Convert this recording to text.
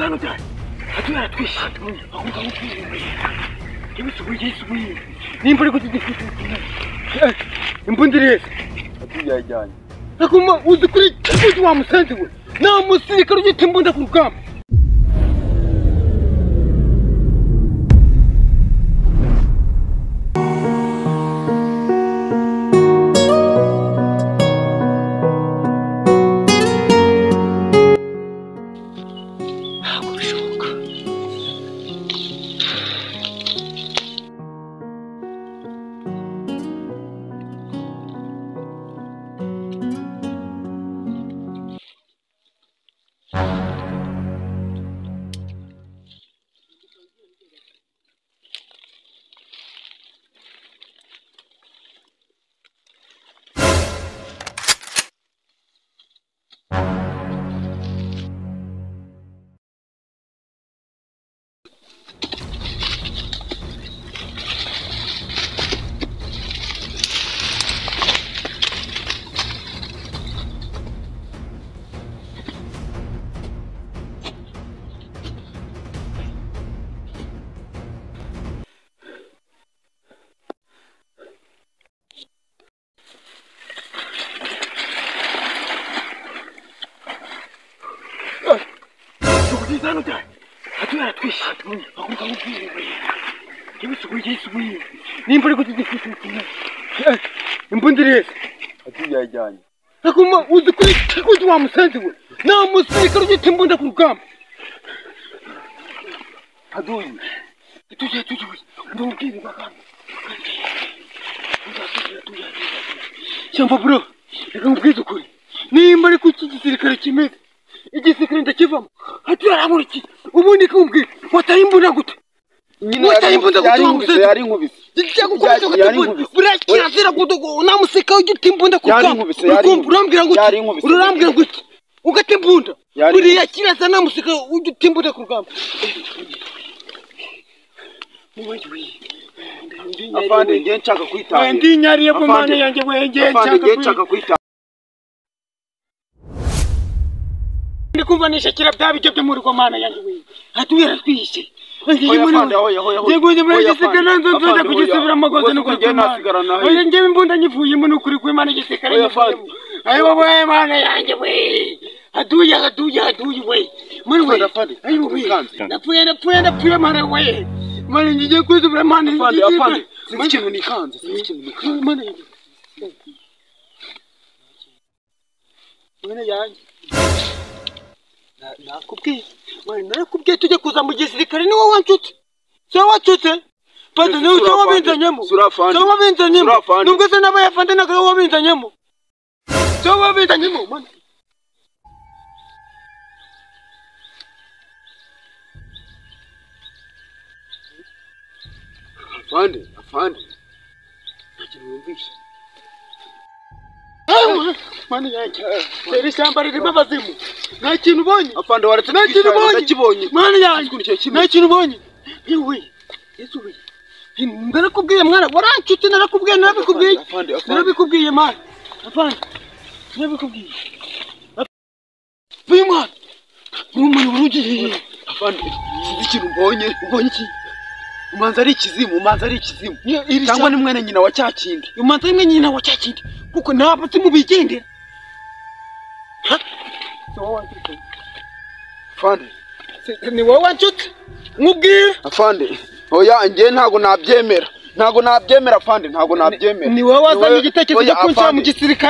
Tugizano cyane. Atuyara twishi. Akumva mukwiye. Yisubuye. Nimba ari kugifite. Imbundire. Atuyajyanye. Akuma uzi kuri kibuzi wa musanze we. Na musirikare ugita imbunda ku rugamba. Tugizano cyane. Atuyara twishi. Akumva mukwiye. Yisubuye. Nimba ari kugifite. Imbundire. Atuyajyanye. Akuma uzi kuri kibuzi wa musanze we. Na musirikare ugita imbunda ku rugamba. Aduyi. Tujye. Ndumubwire bakana. Cyamba bro. Reka mubwize ukuri. Nimba ari ku gisirikare kimeze. Igisirikare ndakivamo. Atuyara muri iki. Ubundi kumbwira. Wataye imbunda gute? Wataye imbunda gute wa musanze? Yari nkubise. Kirazira kudogo na musika ugita imbunda ku rugamba. Urambwira ngo urambwira ngo ugata imbunda. Buriya kiraza na musika ugita imbunda ku rugamba. Afande ngiye nshaka kwitanga. Ndi nyariye ku mana yanjye we ngiye nshaka kwitanga. Ndi kumvanisha kira bya bijyo byo muri ko mana yanjye we. Atuyara twishe. Kugisubira amagoze no kugena. Ngiye imbunda nyivuyemo n'ukuri ku Imana igisekare. Ayo wowe mana yanjye we. Aduye we. Muri we. Ayo we. Napfuye mana we. Mani ngiye kuzubira mana. Afande. Ikintu nikanze. Mana yanjye. Mana yanjye. Nakubwiye tujye kuza mu gisirikare ni wowe wancutse. Cyo wacutse. Pande ni cyo wabinzanyemo. Cyo wabinzanyemo. Nubwo se n'abayafande nagara wabinzanyemo. Cyo wabinzanyemo mana. Afande. Ntakintu wumvishe. Mana yanjye. Iri shyamba ririmo abazimu. Nta kintu ubonye. Afande waretse nakibonye. Mana yanjye. Nta kintu ubonye. Yewe. Yesuwe. Ndarakubwiye mwana warancutse narakubwiye narabikubwiye mana. Afande. Narabikubwiye. Bimwana. Umuntu urugiye. Afande. Sinzi ikintu ubonye iki? Umanza ari ikizimu. Cyangwa ni mwene nyina wa cyakindi. Umanza ni mwene nyina wa cyakindi. Kuko ntabwo mubigendera. Afande. Ni wowe wancutse. Nkubwire. Afande. Oya ngiye ntago nabyemera. Afande ntago nabyemera. Ni wowe wazanye igitekerezo cyo kunshira mu gisirikare.